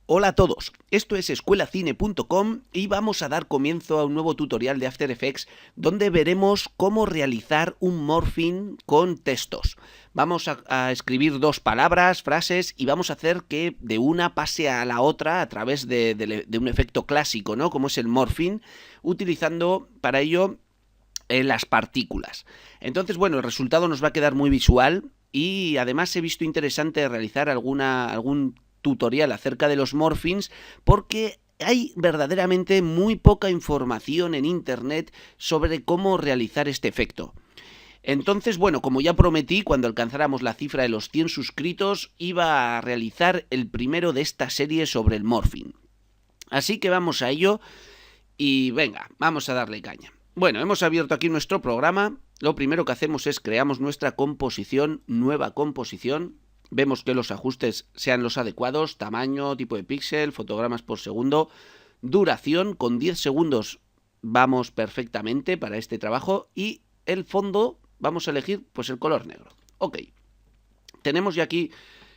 Hola a todos, esto es escuelacine.com y vamos a dar comienzo a un nuevo tutorial de After Effects donde veremos cómo realizar un morphing con textos. Vamos a escribir dos palabras, frases y vamos a hacer que de una pase a la otra a través de un efecto clásico, ¿no? Como es el morphing, utilizando para ello las partículas. Entonces, bueno, el resultado nos va a quedar muy visual y además he visto interesante realizar algún tutorial acerca de los morphings porque hay verdaderamente muy poca información en internet sobre cómo realizar este efecto. Entonces, bueno, como ya prometí, cuando alcanzáramos la cifra de los 100 suscritos, iba a realizar el primero de esta serie sobre el morphing. Así que vamos a ello y venga, vamos a darle caña. Bueno, hemos abierto aquí nuestro programa. Lo primero que hacemos es creamos nuestra composición, nueva composición. Vemos que los ajustes sean los adecuados, tamaño, tipo de píxel, fotogramas por segundo, duración, con 10 segundos vamos perfectamente para este trabajo y el fondo vamos a elegir pues el color negro. Ok, tenemos ya aquí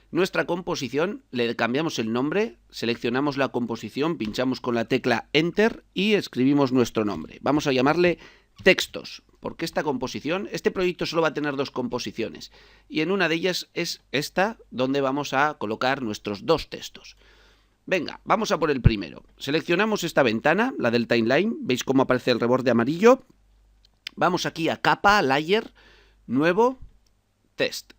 nuestra composición, le cambiamos el nombre, seleccionamos la composición, pinchamos con la tecla Enter y escribimos nuestro nombre. Vamos a llamarle textos, porque esta composición, este proyecto solo va a tener dos composiciones y en una de ellas es esta donde vamos a colocar nuestros dos textos. Venga, vamos a por el primero. Seleccionamos esta ventana, la del timeline, veis cómo aparece el reborde amarillo. Vamos aquí a capa, layer, nuevo, texto.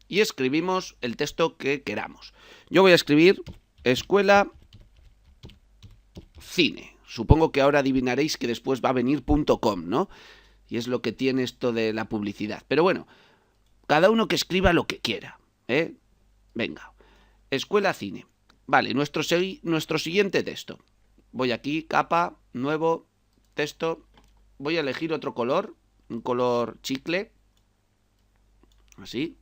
Y escribimos el texto que queramos. Yo voy a escribir escuela cine. Supongo que ahora adivinaréis que después va a venir .com, ¿no? Y es lo que tiene esto de la publicidad. Pero bueno, cada uno que escriba lo que quiera, ¿eh? Venga, escuela cine. Vale, nuestro siguiente texto. Voy aquí, capa, nuevo, texto. Voy a elegir otro color, un color chicle. Así.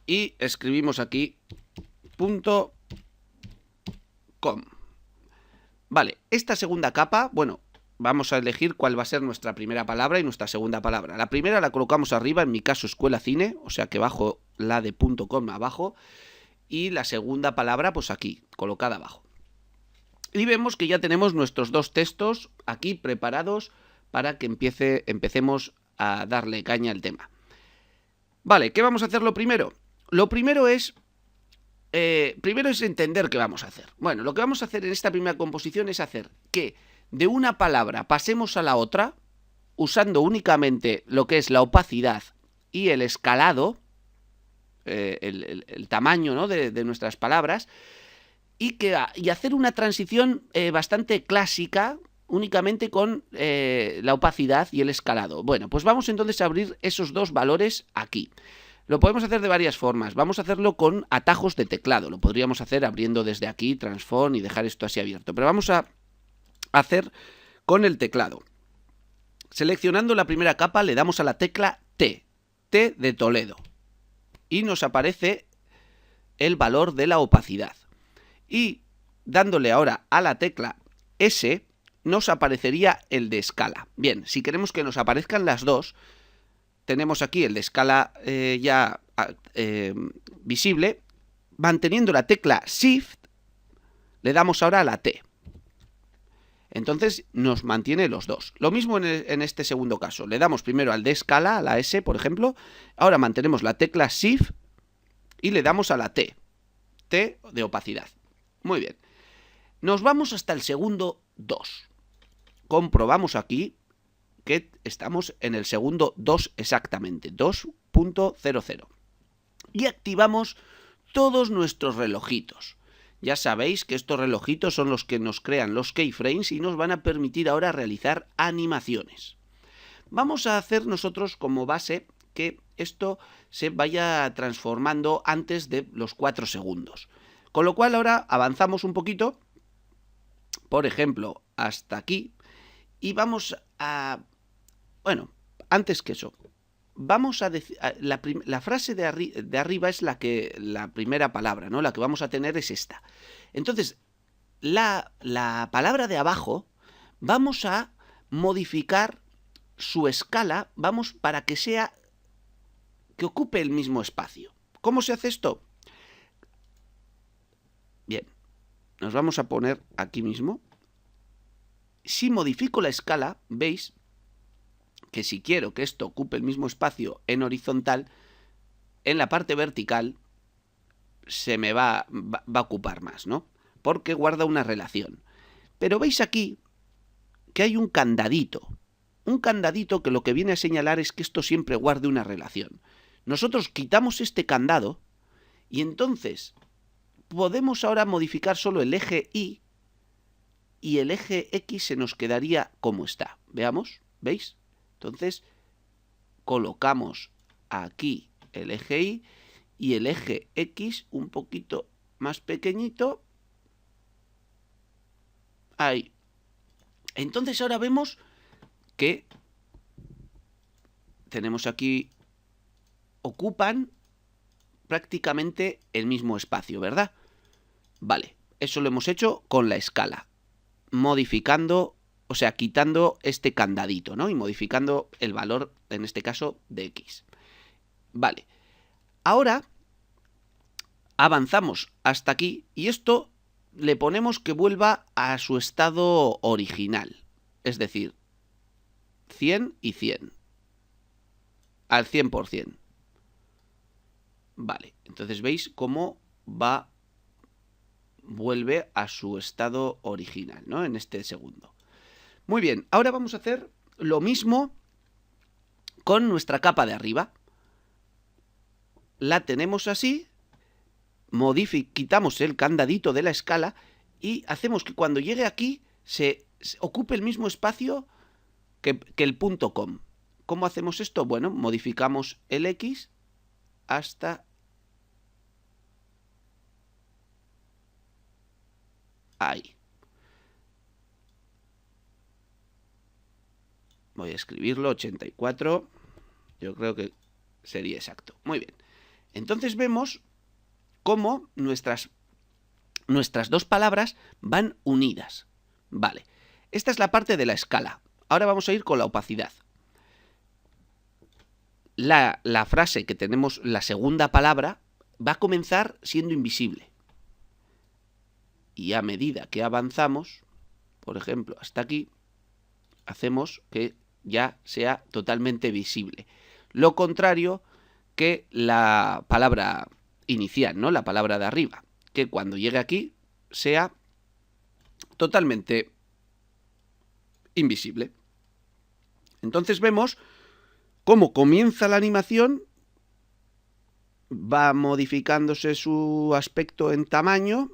Y escribimos aquí .com. Vale, esta segunda capa, bueno, vamos a elegir cuál va a ser nuestra primera palabra y nuestra segunda palabra. La primera la colocamos arriba, en mi caso escuela cine, o sea que bajo la de .com abajo, y la segunda palabra pues aquí, colocada abajo. Y vemos que ya tenemos nuestros dos textos aquí preparados para que empecemos a darle caña al tema. Vale, ¿qué vamos a hacer lo primero? Lo primero es entender qué vamos a hacer. Bueno, lo que vamos a hacer en esta primera composición es hacer que de una palabra pasemos a la otra usando únicamente lo que es la opacidad y el escalado, el tamaño, ¿no?, de nuestras palabras, y hacer una transición bastante clásica únicamente con la opacidad y el escalado. Bueno, pues vamos entonces a abrir esos dos valores aquí. Lo podemos hacer de varias formas. Vamos a hacerlo con atajos de teclado. Lo podríamos hacer abriendo desde aquí, transform y dejar esto así abierto. Pero vamos a hacer con el teclado. Seleccionando la primera capa le damos a la tecla T. T de Toledo. Y nos aparece el valor de la opacidad. Y dándole ahora a la tecla S nos aparecería el de escala. Bien, si queremos que nos aparezcan las dos, tenemos aquí el de escala visible. Manteniendo la tecla Shift, le damos ahora a la T. Entonces nos mantiene los dos. Lo mismo en este segundo caso. Le damos primero al de escala, a la S, por ejemplo. Ahora mantenemos la tecla Shift y le damos a la T. T de opacidad. Muy bien. Nos vamos hasta el segundo 2. Comprobamos aquí que estamos en el segundo 2 exactamente, 2.00. Y activamos todos nuestros relojitos. Ya sabéis que estos relojitos son los que nos crean los keyframes y nos van a permitir ahora realizar animaciones. Vamos a hacer nosotros como base que esto se vaya transformando antes de los 4 segundos. Con lo cual ahora avanzamos un poquito, por ejemplo, hasta aquí, y vamos a... Bueno, antes que eso, vamos a decir... La frase de arriba es la primera palabra, ¿no? La que vamos a tener es esta. Entonces, la palabra de abajo, vamos a modificar su escala, vamos para que ocupe el mismo espacio. ¿Cómo se hace esto? Bien, nos vamos a poner aquí mismo. Si modifico la escala, veis que si quiero que esto ocupe el mismo espacio en horizontal, en la parte vertical se me va a ocupar más, ¿no? Porque guarda una relación. Pero veis aquí que hay un candadito. Un candadito que lo que viene a señalar es que esto siempre guarde una relación. Nosotros quitamos este candado y entonces podemos ahora modificar solo el eje Y y el eje X se nos quedaría como está. Veamos, ¿veis? Entonces colocamos aquí el eje Y el eje X un poquito más pequeñito. Ahí. Entonces ahora vemos que tenemos aquí, ocupan prácticamente el mismo espacio, ¿verdad? Vale, eso lo hemos hecho con la escala, modificando, o sea, quitando este candadito, ¿no? Y modificando el valor, en este caso, de X. Vale, ahora avanzamos hasta aquí y esto le ponemos que vuelva a su estado original, es decir, 100 y 100, al 100%. Vale, entonces veis cómo vuelve a su estado original, ¿no? En este segundo. Muy bien, ahora vamos a hacer lo mismo con nuestra capa de arriba. La tenemos así, quitamos el candadito de la escala y hacemos que cuando llegue aquí se ocupe el mismo espacio que el punto .com. ¿Cómo hacemos esto? Bueno, modificamos el X hasta ahí. Voy a escribirlo, 84. Yo creo que sería exacto. Muy bien. Entonces vemos cómo nuestras dos palabras van unidas. Vale. Esta es la parte de la escala. Ahora vamos a ir con la opacidad. La frase que tenemos, la segunda palabra, va a comenzar siendo invisible. Y a medida que avanzamos, por ejemplo, hasta aquí, hacemos que ya sea totalmente visible. Lo contrario que la palabra inicial, ¿no? La palabra de arriba, que cuando llegue aquí sea totalmente invisible. Entonces vemos cómo comienza la animación, va modificándose su aspecto en tamaño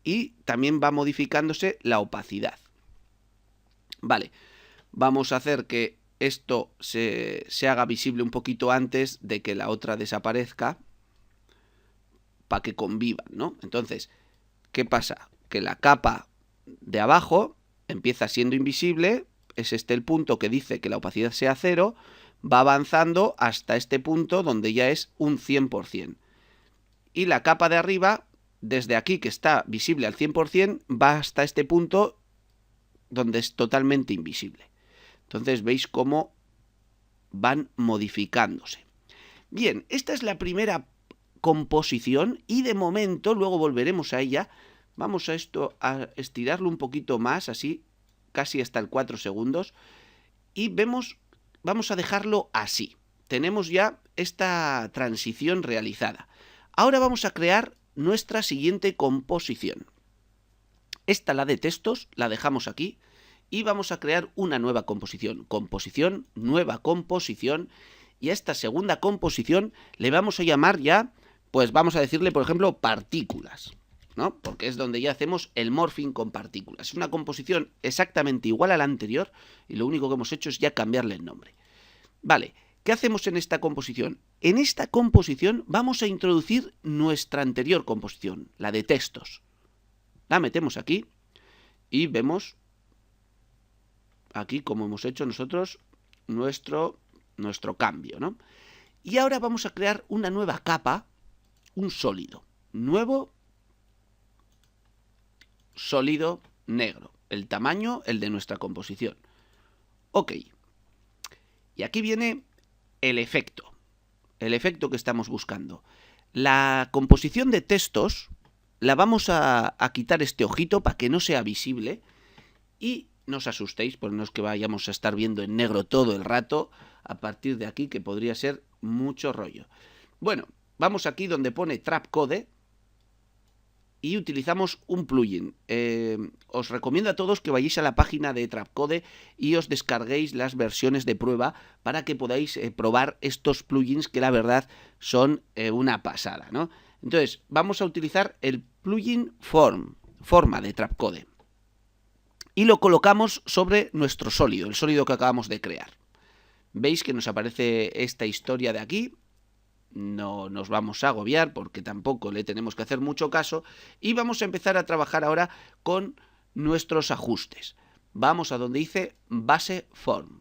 y también va modificándose la opacidad. Vale, vamos a hacer que esto se haga visible un poquito antes de que la otra desaparezca para que convivan, ¿no? Entonces, ¿qué pasa? Que la capa de abajo empieza siendo invisible, es este el punto que dice que la opacidad sea 0, va avanzando hasta este punto donde ya es un 100%. Y la capa de arriba, desde aquí que está visible al 100%, va hasta este punto donde es totalmente invisible. Entonces veis cómo van modificándose. Bien, esta es la primera composición y de momento, luego volveremos a ella, vamos a estirarlo un poquito más, así, casi hasta el 4 segundos, y vamos a dejarlo así. Tenemos ya esta transición realizada. Ahora vamos a crear nuestra siguiente composición. Esta, la de textos, la dejamos aquí y vamos a crear una nueva composición. Composición, nueva composición, y a esta segunda composición le vamos a llamar ya, pues vamos a decirle, por ejemplo, partículas, ¿no? Porque es donde ya hacemos el morphing con partículas. Es una composición exactamente igual a la anterior y lo único que hemos hecho es ya cambiarle el nombre. Vale, ¿qué hacemos en esta composición? En esta composición vamos a introducir nuestra anterior composición, la de textos. La metemos aquí y vemos aquí como hemos hecho nosotros nuestro cambio, ¿no? Y ahora vamos a crear una nueva capa, un sólido, nuevo sólido negro, el tamaño, el de nuestra composición. Ok. Y aquí viene el efecto que estamos buscando. La composición de textos la vamos a quitar este ojito para que no sea visible y no os asustéis, pues no es que vayamos a estar viendo en negro todo el rato a partir de aquí, que podría ser mucho rollo. Bueno, vamos aquí donde pone Trapcode y utilizamos un plugin. Os recomiendo a todos que vayáis a la página de Trapcode y os descarguéis las versiones de prueba para que podáis probar estos plugins que la verdad son una pasada, ¿no? Entonces, vamos a utilizar el plugin forma de Trapcode. Y lo colocamos sobre nuestro sólido, el sólido que acabamos de crear. Veis que nos aparece esta historia de aquí. No nos vamos a agobiar porque tampoco le tenemos que hacer mucho caso. Y vamos a empezar a trabajar ahora con nuestros ajustes. Vamos a donde dice base form.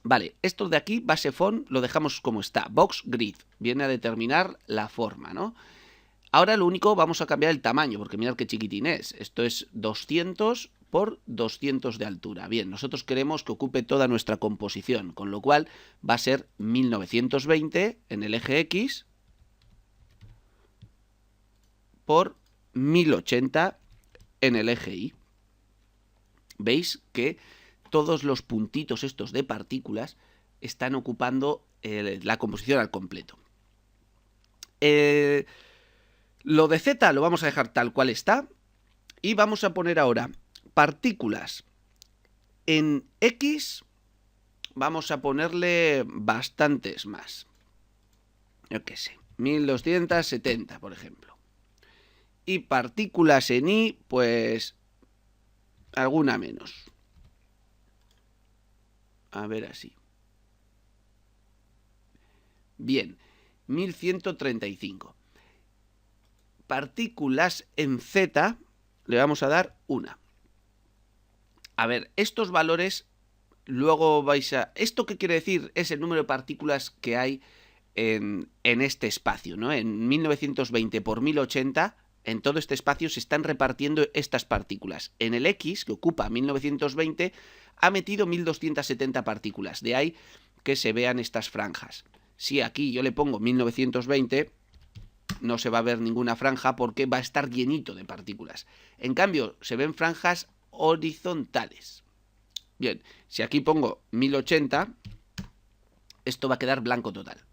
Vale, esto de aquí, base form, lo dejamos como está. Box grid, viene a determinar la forma, ¿no? Ahora lo único, vamos a cambiar el tamaño, porque mirad qué chiquitín es. Esto es 200 por 200 de altura. Bien, nosotros queremos que ocupe toda nuestra composición, con lo cual va a ser 1920 en el eje X por 1080 en el eje Y. Veis que todos los puntitos estos de partículas están ocupando la composición al completo. Lo de Z lo vamos a dejar tal cual está y vamos a poner ahora partículas en X, vamos a ponerle bastantes más. Yo qué sé, 1270 por ejemplo. Y partículas en Y, pues alguna menos. A ver así. Bien, 1135. Partículas en Z le vamos a dar una. A ver, estos valores luego vais a... ¿Esto qué quiere decir? Es el número de partículas que hay en este espacio, ¿no? En 1920 por 1080, en todo este espacio se están repartiendo estas partículas. En el X, que ocupa 1920, ha metido 1270 partículas. De ahí que se vean estas franjas. Si aquí yo le pongo 1920... no se va a ver ninguna franja porque va a estar llenito de partículas. En cambio, se ven franjas horizontales. Bien, si aquí pongo 1080, esto va a quedar blanco total.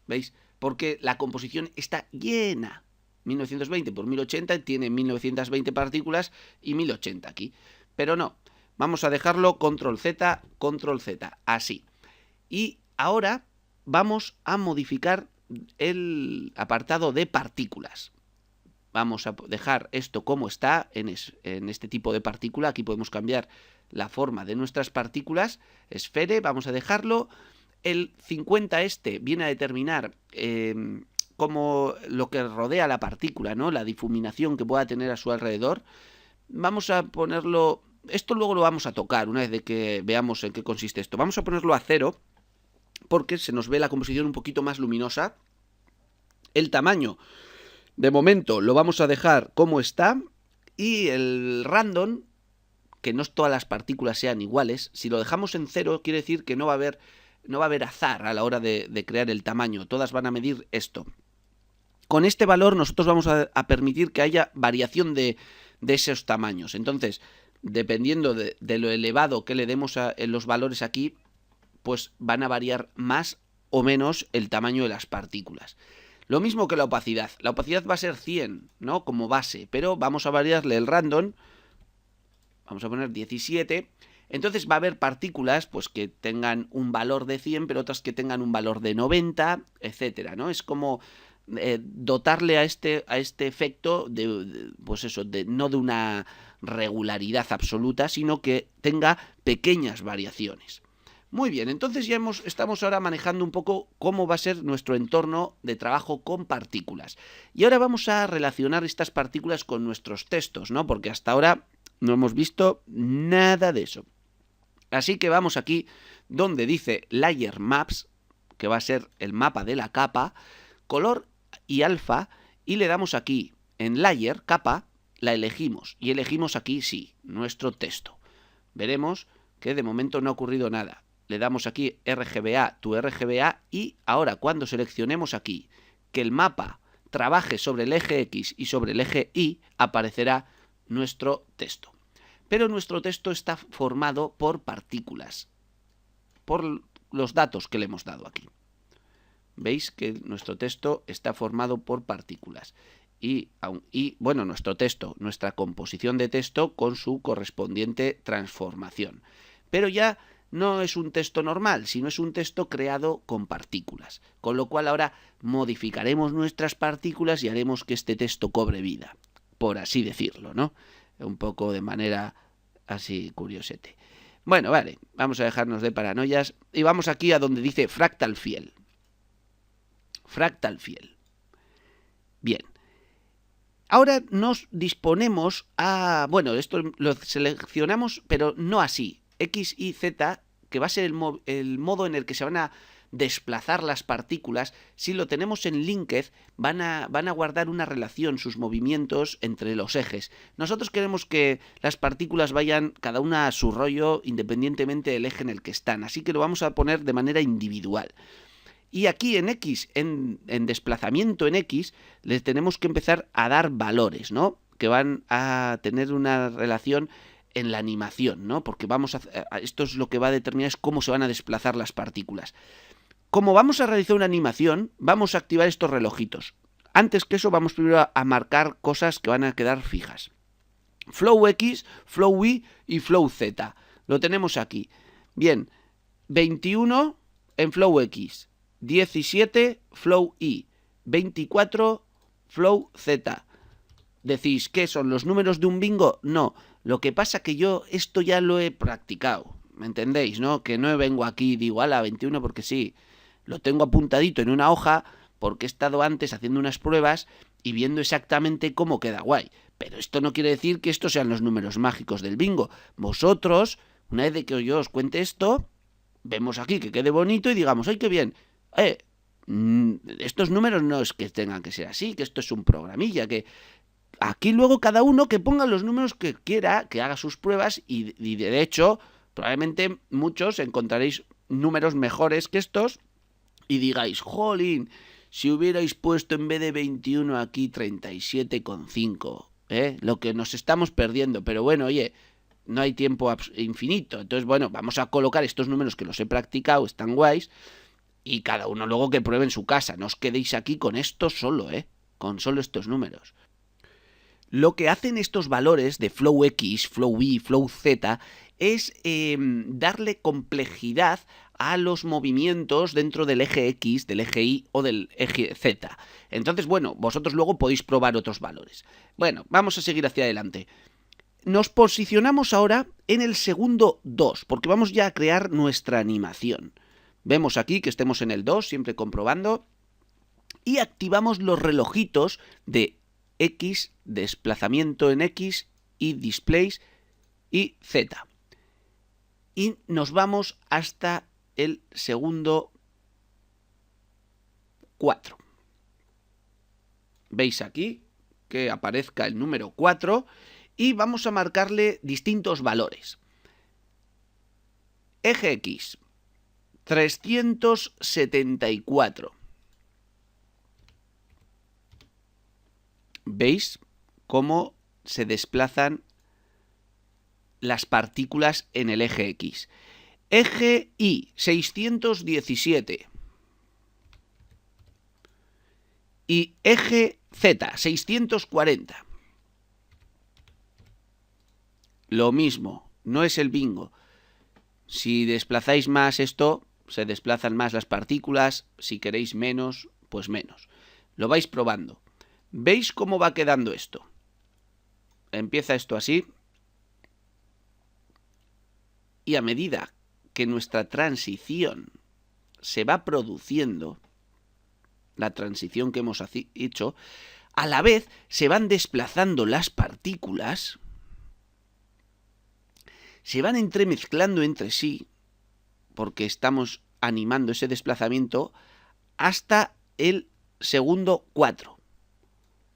¿Veis? Porque la composición está llena. 1920 por 1080 tiene 1920 partículas y 1080 aquí. Pero no, vamos a dejarlo control Z, así. Y ahora vamos a modificar el apartado de partículas. Vamos a dejar esto como está en este tipo de partícula. Aquí podemos cambiar la forma de nuestras partículas. Esfere, vamos a dejarlo. El 50 este viene a determinar como lo que rodea la partícula, ¿no? La difuminación que pueda tener a su alrededor. Vamos a ponerlo... Esto luego lo vamos a tocar una vez de que veamos en qué consiste esto. Vamos a ponerlo a 0 porque se nos ve la composición un poquito más luminosa. El tamaño, de momento, lo vamos a dejar como está. Y el random, que no todas las partículas sean iguales, si lo dejamos en 0, quiere decir que no va a haber azar a la hora de crear el tamaño. Todas van a medir esto. Con este valor nosotros vamos a permitir que haya variación de esos tamaños. Entonces, dependiendo de lo elevado que le demos en los valores aquí, pues van a variar más o menos el tamaño de las partículas. Lo mismo que la opacidad. La opacidad va a ser 100, ¿no? Como base, pero vamos a variarle el random. Vamos a poner 17. Entonces va a haber partículas pues que tengan un valor de 100, pero otras que tengan un valor de 90, etcétera, ¿no? Es como dotarle a este efecto pues eso, no de una regularidad absoluta, sino que tenga pequeñas variaciones. Muy bien, entonces ya estamos ahora manejando un poco cómo va a ser nuestro entorno de trabajo con partículas. Y ahora vamos a relacionar estas partículas con nuestros textos, ¿no? Porque hasta ahora no hemos visto nada de eso. Así que vamos aquí donde dice Layer Maps, que va a ser el mapa de la capa, color y alfa, y le damos aquí en Layer, capa, la elegimos. Y elegimos aquí, sí, nuestro texto. Veremos que de momento no ha ocurrido nada. Le damos aquí RGBA, tu RGBA, y ahora cuando seleccionemos aquí que el mapa trabaje sobre el eje X y sobre el eje Y, aparecerá nuestro texto. Pero nuestro texto está formado por partículas, por los datos que le hemos dado aquí. Veis que nuestro texto está formado por partículas. Y bueno, nuestro texto, nuestra composición de texto con su correspondiente transformación. Pero ya no es un texto normal, sino es un texto creado con partículas. Con lo cual ahora modificaremos nuestras partículas y haremos que este texto cobre vida, por así decirlo, ¿no? Un poco de manera así curiosete. Bueno, vale, vamos a dejarnos de paranoias y vamos aquí a donde dice fractal fiel. Fractal fiel. Bien. Ahora nos disponemos a... Bueno, esto lo seleccionamos, pero no así. X, Y, Z, que va a ser el modo en el que se van a desplazar las partículas. Si lo tenemos en linked, van a guardar una relación, sus movimientos entre los ejes. Nosotros queremos que las partículas vayan cada una a su rollo, independientemente del eje en el que están. Así que lo vamos a poner de manera individual. Y aquí en X, en desplazamiento en X, les tenemos que empezar a dar valores, ¿no? Que van a tener una relación en la animación, ¿no? Porque esto es lo que va a determinar es cómo se van a desplazar las partículas. Como vamos a realizar una animación, vamos a activar estos relojitos. Antes que eso, vamos primero a marcar cosas que van a quedar fijas. Flow X, Flow Y y Flow Z. Lo tenemos aquí. Bien, 21 en Flow X. 17 Flow Y, 24 Flow Z. Decís, ¿qué son los números de un bingo? No, lo que pasa que yo esto ya lo he practicado, ¿me entendéis? ¿No? Que no vengo aquí y digo, ala, 21 porque sí, lo tengo apuntadito en una hoja porque he estado antes haciendo unas pruebas y viendo exactamente cómo queda guay. Pero esto no quiere decir que estos sean los números mágicos del bingo. Vosotros, una vez de que yo os cuente esto, vemos aquí que quede bonito y digamos, ¡ay, qué bien! Estos números no es que tengan que ser así, que esto es un programilla, que aquí luego cada uno que ponga los números que quiera, que haga sus pruebas y de hecho probablemente muchos encontraréis números mejores que estos y digáis, jolín, si hubierais puesto en vez de 21 aquí 37,5, lo que nos estamos perdiendo, pero bueno, oye, no hay tiempo infinito, entonces bueno, vamos a colocar estos números que los he practicado, están guays. Y cada uno luego que pruebe en su casa. No os quedéis aquí con esto solo, con solo estos números. Lo que hacen estos valores de Flow X, Flow Y, Flow Z es darle complejidad a los movimientos dentro del eje X, del eje Y o del eje Z. Entonces, bueno, vosotros luego podéis probar otros valores. Bueno, vamos a seguir hacia adelante. Nos posicionamos ahora en el segundo 2, porque vamos ya a crear nuestra animación. Vemos aquí que estemos en el 2, siempre comprobando, y activamos los relojitos de X, desplazamiento en X, y displays, y Z. Y nos vamos hasta el segundo 4. Veis aquí que aparezca el número 4 y vamos a marcarle distintos valores. Eje X. 374. ¿Veis cómo se desplazan las partículas en el eje X? Eje Y, 617. Y eje Z, 640. Lo mismo, no es el bingo. Si desplazáis más esto, se desplazan más las partículas, si queréis menos, pues menos. Lo vais probando. ¿Veis cómo va quedando esto? Empieza esto así. Y a medida que nuestra transición se va produciendo, la transición que hemos hecho, a la vez se van desplazando las partículas, se van entremezclando entre sí, porque estamos animando ese desplazamiento hasta el segundo 4.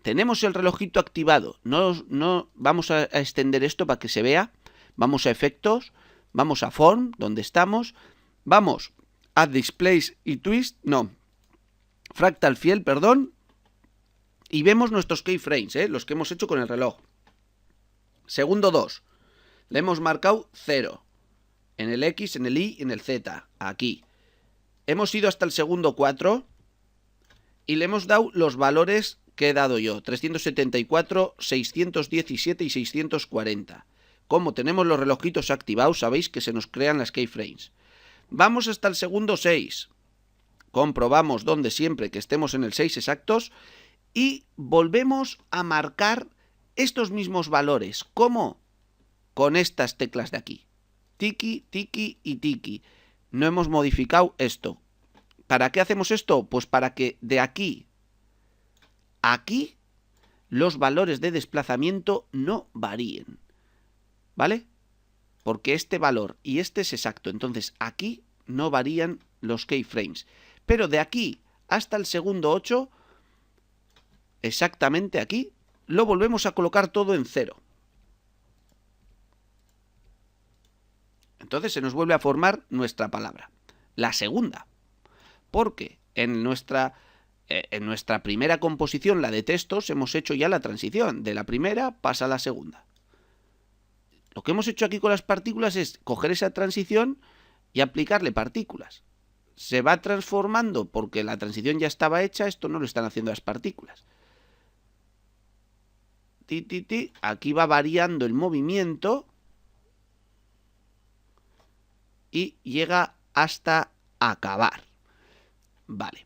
Tenemos el relojito activado. No vamos a extender esto para que se vea. Vamos a efectos, vamos a form, donde estamos. Vamos a displays y twist, no, fractal fiel, perdón. Y vemos nuestros keyframes, los que hemos hecho con el reloj. Segundo 2. Le hemos marcado 0. En el X, en el Y, en el Z. Aquí. Hemos ido hasta el segundo 4. Y le hemos dado los valores que he dado yo. 374, 617 y 640. Como tenemos los relojitos activados, sabéis que se nos crean las keyframes. Vamos hasta el segundo 6. Comprobamos donde siempre que estemos en el 6 exactos. Y volvemos a marcar estos mismos valores. ¿Cómo? Con estas teclas de aquí. Tiki, tiki y tiki. No hemos modificado esto. ¿Para qué hacemos esto? Pues para que de aquí a aquí los valores de desplazamiento no varíen. ¿Vale? Porque este valor y este es exacto. Entonces aquí no varían los keyframes. Pero de aquí hasta el segundo 8, exactamente aquí, lo volvemos a colocar todo en 0. Entonces se nos vuelve a formar nuestra palabra. La segunda. Porque en nuestra primera composición, la de textos, hemos hecho ya la transición. De la primera pasa a la segunda. Lo que hemos hecho aquí con las partículas es coger esa transición y aplicarle partículas. Se va transformando porque la transición ya estaba hecha, esto no lo están haciendo las partículas. Aquí va variando el movimiento y llega hasta acabar. Vale.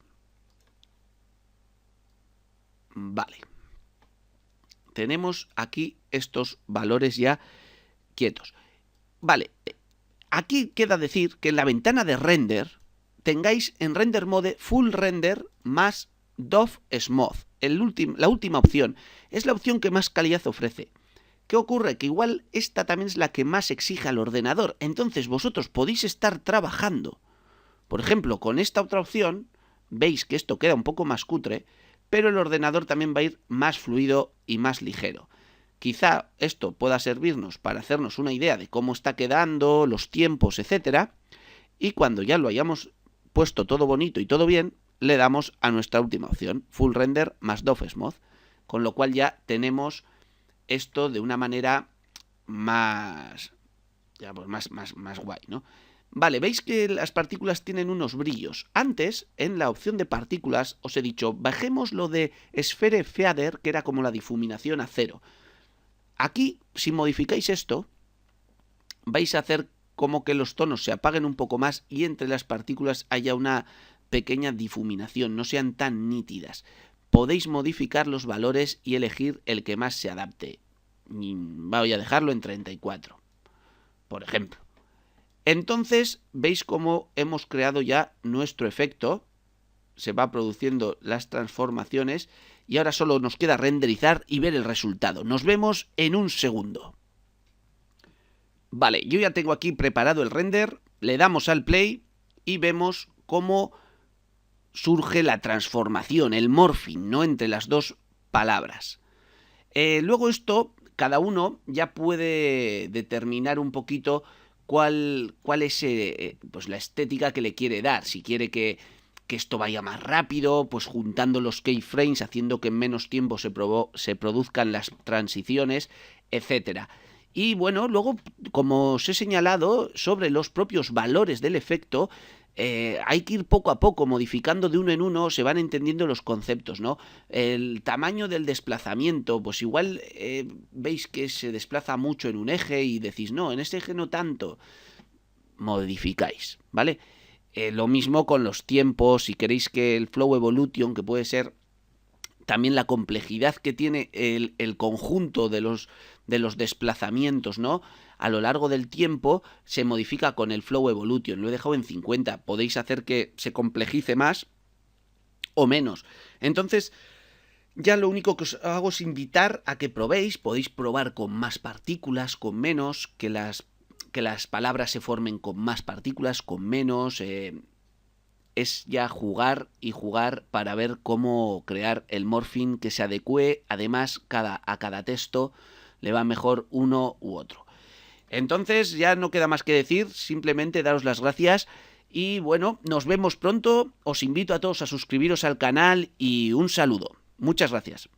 Tenemos aquí estos valores ya quietos. Vale. Aquí queda decir que en la ventana de render tengáis en render mode full render más DOF Smooth. La última opción es la opción que más calidad ofrece. ¿Qué ocurre? Que igual esta también es la que más exige al ordenador. Entonces vosotros podéis estar trabajando. Por ejemplo, con esta otra opción, veis que esto queda un poco más cutre, pero el ordenador también va a ir más fluido y más ligero. Quizá esto pueda servirnos para hacernos una idea de cómo está quedando, los tiempos, etc. Y cuando ya lo hayamos puesto todo bonito y todo bien, le damos a nuestra última opción, Full Render más DOF Smooth, con lo cual ya tenemos esto de una manera más guay, ¿no? Vale, veis que las partículas tienen unos brillos. Antes, en la opción de partículas, os he dicho, bajemos lo de Sphere Feather, que era como la difuminación a 0. Aquí, si modificáis esto, vais a hacer como que los tonos se apaguen un poco más y entre las partículas haya una pequeña difuminación, no sean tan nítidas. Podéis modificar los valores y elegir el que más se adapte. Voy a dejarlo en 34, por ejemplo. Entonces, veis cómo hemos creado ya nuestro efecto. Se va produciendo las transformaciones y ahora solo nos queda renderizar y ver el resultado. Nos vemos en un segundo. Vale, yo ya tengo aquí preparado el render, le damos al play y vemos cómo surge la transformación, el morphing, ¿no? Entre las dos palabras. Luego esto, cada uno ya puede determinar un poquito cuál es pues la estética que le quiere dar. Si quiere que esto vaya más rápido, pues juntando los keyframes, haciendo que en menos tiempo se produzcan las transiciones, etcétera. Y bueno, luego, como os he señalado, sobre los propios valores del efecto, hay que ir poco a poco modificando de uno en uno, se van entendiendo los conceptos, ¿no? El tamaño del desplazamiento, pues igual veis que se desplaza mucho en un eje y decís, no, en este eje no tanto. Modificáis, ¿vale? Lo mismo con los tiempos, si queréis que el Flow Evolution, que puede ser también la complejidad que tiene el conjunto de los desplazamientos, ¿no? A lo largo del tiempo se modifica con el Flow Evolution. Lo he dejado en 50. Podéis hacer que se complejice más o menos. Entonces, ya lo único que os hago es invitar a que probéis. Podéis probar con más partículas, con menos, que las palabras se formen con más partículas, con menos. Es ya jugar y jugar para ver cómo crear el morphing que se adecue. Además, a cada texto le va mejor uno u otro. Entonces ya no queda más que decir, simplemente daros las gracias y bueno, nos vemos pronto, os invito a todos a suscribiros al canal y un saludo. Muchas gracias.